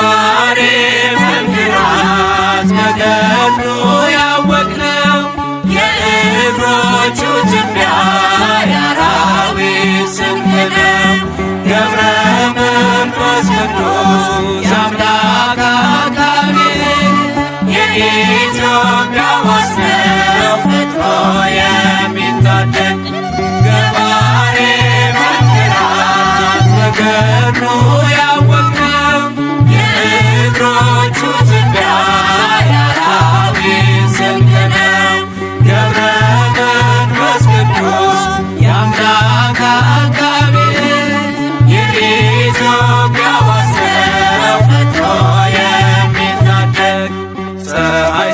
ገባሬ መንክራት በገድሉ ያወቅነው የእግሮቹ ትቢያ የአራዊት ስንቅ ነው። ገብረ መንፈስ ቅዱስ የአምላክ አቃቤ የኢትዮጵያ ዋስ ነው ፈጥኖ የሚታደግ ገባሬ መንክራት በገድሉ ያወቅነው የእግሮቹ ትቢያ የአራዊት ስንቅ ነው። ገብረ መንፈስ ቅዱስ የአምላክ አቃቤ የኢትዮጵያ ዋስ ነው ፈጥኖ የሚታደግ ፀሐይ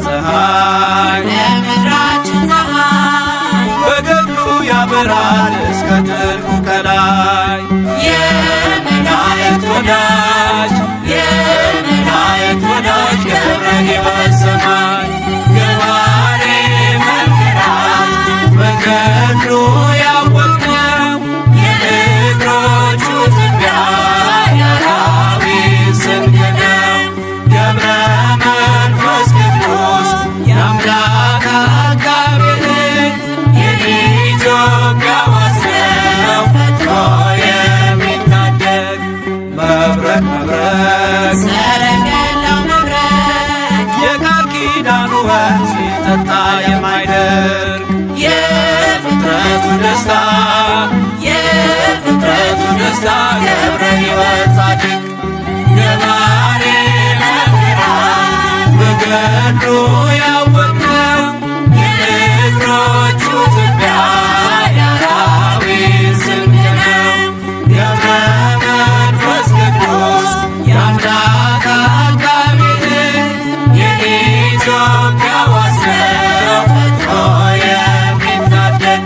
ለምድራችን ፀሐይ በገድሉ ያበራል እስከ ጥልቁ ከላይ የመላእክት ወዳጅ የመላእክት ወዳጅ ገብረ ሕይወት ሰማይ ገባሬ መንክራት በገድሉ ያወቅነው የእግሮቹ ትቢያ የአራዊት ስንቅ ነው። ገብረ መንፈስ ቅዱስ የአምላክ አቃቤ የኢትዮጵያ ዋስ ነው ፈጥኖ የሚታደግ መብረቅ መብረቅ ሰረገላው መብረቅ የቃል ኪዳኑ ወንዝ ሲጠጣ የማይደርቅ የፍጥረቱ ደስታ የፍጥረቱ ደስታ ገብረ ሕይወት ጻድቅ ገባሬ መንክራት በገድሉ ያወቅነው የእግሮቹ ትቢያ የአራዊት ስንቅ ነው። ገብረ መንፈስ ቅዱስ የአምላክ አቃቤ የኢትዮጵያ ዋስ ነው ፈጥኖ የሚታደግ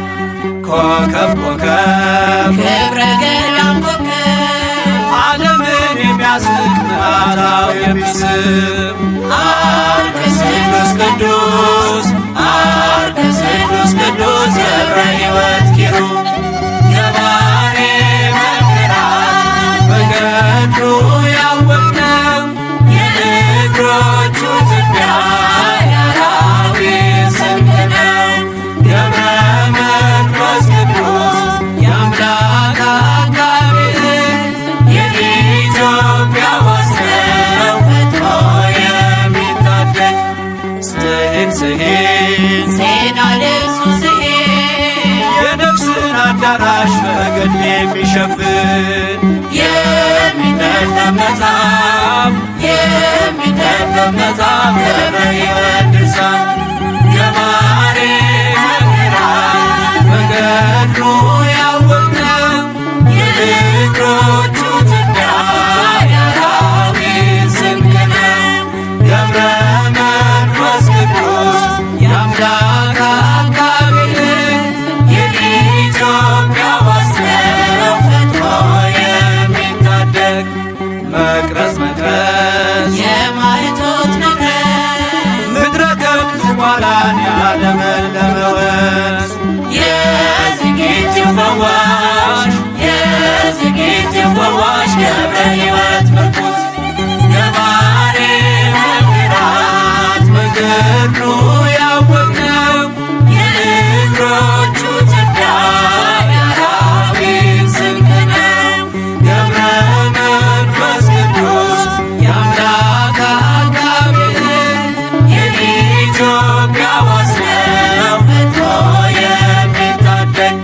ኮከብ ኮከብ ገብረ ገዳም ኮከብ ዓለምን የሚያስንቅ ምዕራፍ የሚስብ አርከ ስሉስ ቅዱስ አርከ ስሉስ ቅዱስ ገብረ ሕይወት ኪሩብ ገባሬ መንክራት በገድሉ ያወቅነው የእግሮቹ ትቢያ የአራዊት ስንቅ ነው። ገብረ መንፈስ ቅዱስ የአምላክ አቃቤ የኢትዮጵያ ዋስ ነው ፈጥኖ የሚታደግ ስሂን ስሂን ዜና ልብሱ ስሄድ የነፍስን አዳራሽ በገድል የሚሸፍን የሚነበብ መጽሐፍ የሚነበብ መጽሐፍ ገብረ ሕይወት ድርሳን ገባሬ መንክራት በገድሉ ያወቅነው የእግሮቹ ትቢያ የአራዊት ስንቅ ነው። ገብረ መንፈስ ቅዱስ የአምላክ አቃቤ የኢትዮጵያ ዋስ ነው ፈጥኖ የሚታደግ መቅረዝ መቅረዝ የማኅቶት መቅረዝ ምድረ ከብት ዝቋላን ያለመለመ ወንዝ የዝጌት ፈዋሽ የዝጌት ፈዋሽ ገብረ ሕይወት ምርኩዝ ገባሬ መንክራት በገድሉ ያወቅነው የእግሮቹ ትቢያ የአራዊት ስንቅ ነው። ገብረ መንፈስ ቅዱስ የአምላክ አቃቤ የኢትዮጵያ ዋስ ነው ፈጥኖ የሚታደግ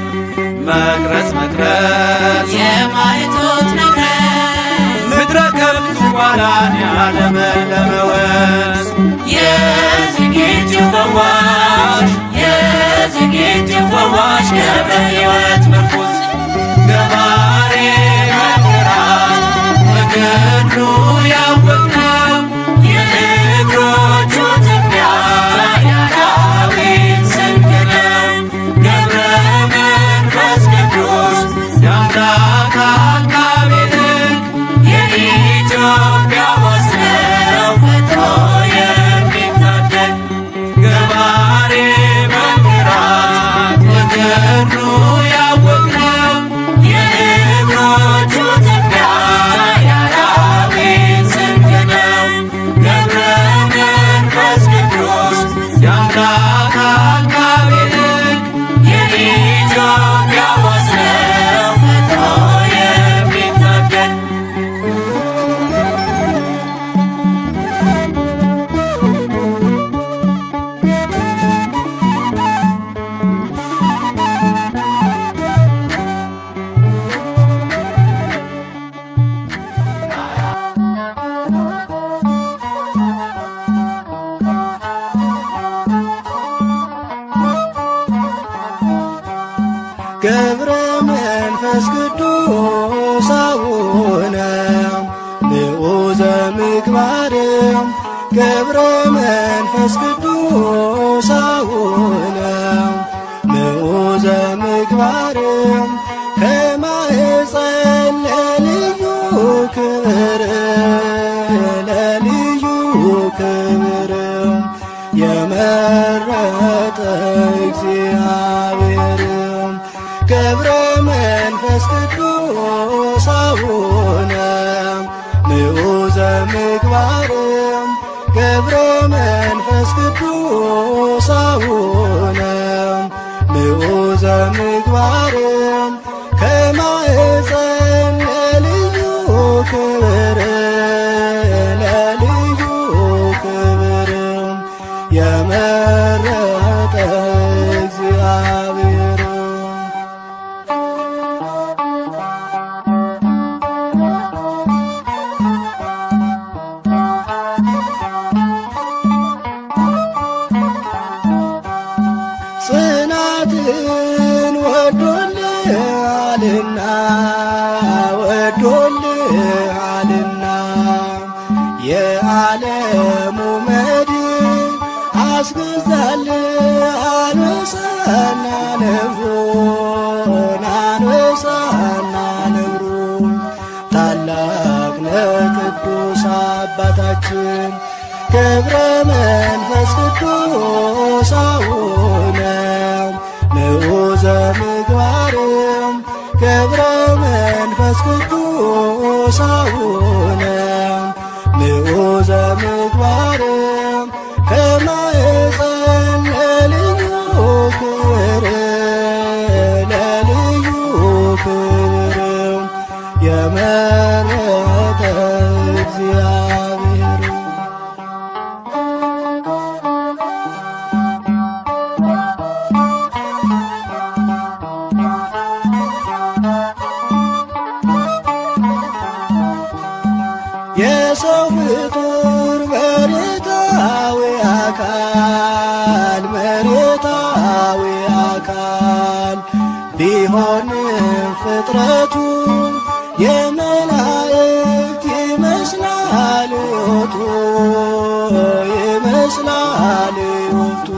መቅረዝ መቅረዝ የማኅቶት መቅረዝ ምድረ ከብት ዝቋላን ያለመለመ ወንዝ የዝጌት ፈዋሽ የዝጌት ፈዋሽ ገብረ ሕይወት ምርኩዝ ገባሬ መንክራት በገድሉ ያወቅነው የእግሮቹ ትቢያ የአራዊት ስንቅ ነው። ገብረ መንፈስ ቅዱስ የአምላክ አቃቤ የኢትዮጵያ ዋስ ነው ፈጥኖ የሚታደግ ገባሬ መንክራት በገድሉ ያወቅነው የእግሮቹ ትቢያ የአራዊት ስንቅ ገብረ መንፈስ ቅዱስ አቡነ ንዑዘ ምግባር ገብረ መንፈስ ቅዱስ አቡነ ንዑዘ ምግባር ከማኅፀን ለልዩ ክብር ለልዩ ክብር የመረጠ እግዚአብሔር ገብረ መንፈስ ቅዱስ አቡነ ንዑዘ ምግባር ገብረ መንፈስ ቅዱስ አቡነ ንዑዘ ምግባር ከማኅፀን ለልዩ ክብር ለልዩ ክብር የመረጠ እግዚአብሔር ጽናትን ወዶልሃልና ወዶልሃልና የዓለሙ መድን አስገዛልህ አንበሳና ነብሩን አንበሳና ነብሩን ታላቅ ነህ ቅዱስ አባታችን ገብረ መንፈስ ቅዱስ አቡነ ንዑዘ ምግባር ገብረ መንፈስ ቅዱስ አቡነ ንዑዘ ምግባር ከማኅፀን ለልዩ ክብር ለልዩ ክብር የመረጠ እግዚአብሔር የሰው ፍጡር መሬታዊ መሬታዊ አካል ቢሆንም ፍጥረቱ የመላእክት ይመስላል ሕይወቱ ይመስላል ሕይወቱ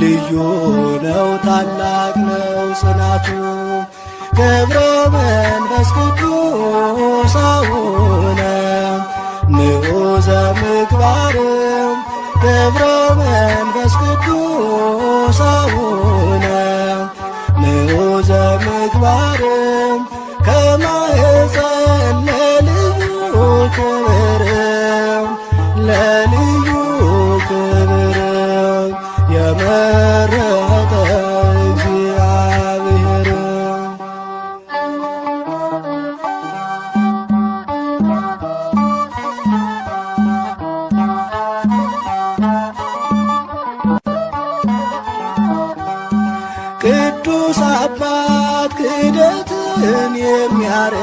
ልዩ ነው ታላቅ ነው ጽናቱ ገብረ መንፈስ ቅዱስ አቡነ ንዑዘ ምግባር ገብረ መንፈስ ቅዱስ አቡነ ንዑዘ ምግባር ከማኅፀን ለልዩ ክብር ለልዩ ክብር የመረጠ እግዚአብሔር ቅዱስ አባት ክህደትን የሚያርቅ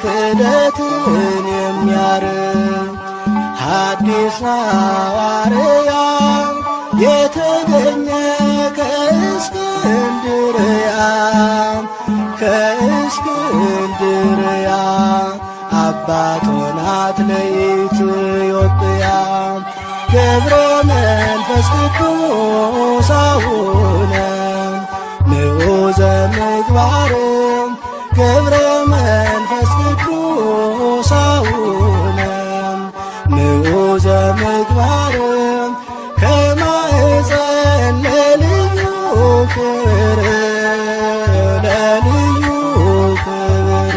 ክህደትን የሚያርቅ ሐዲስ ሐዋርያ የተገኘ ከእስክንድርያ ከእስክንድርያ አባት ሆናት ለኢትዮጵያ ገብረ መንፈስ ቅዱስ አቡነ ንዑዘ ምግባር ገብረ መንፈስ ቅዱስ አቡነ ንዑዘ ምግባር ከማኅፀን ለልዩ ክብር ለልዩ ክብር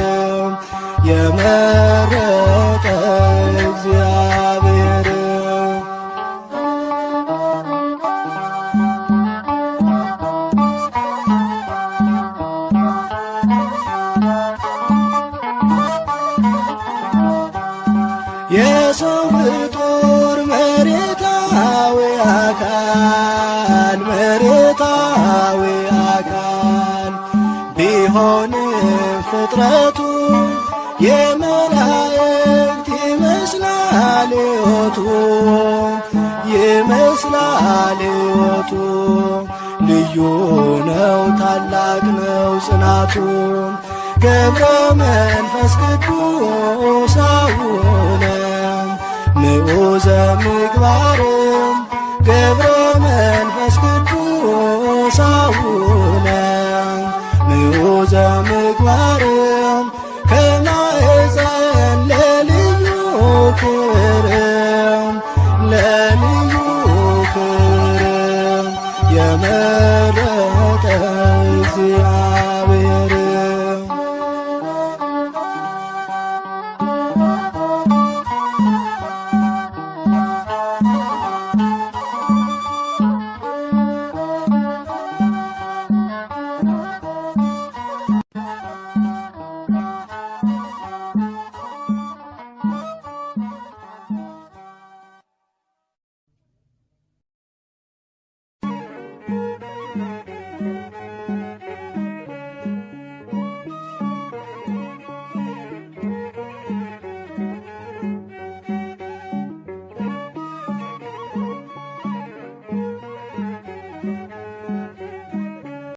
የመረጠ እግዚአብሔር የሰው ፍጡር መሬታዊ አካል ቢሆንም ፍጥረቱ የመላእክት ይመስላል ሕይወቱ ይመስላል ሕይወቱ ልዩ ልዩ ነው ታላቅ ነው ጽናቱ። ገብረ መንፈስ ቅዱስ አቡነ ምዑዘ ምግባር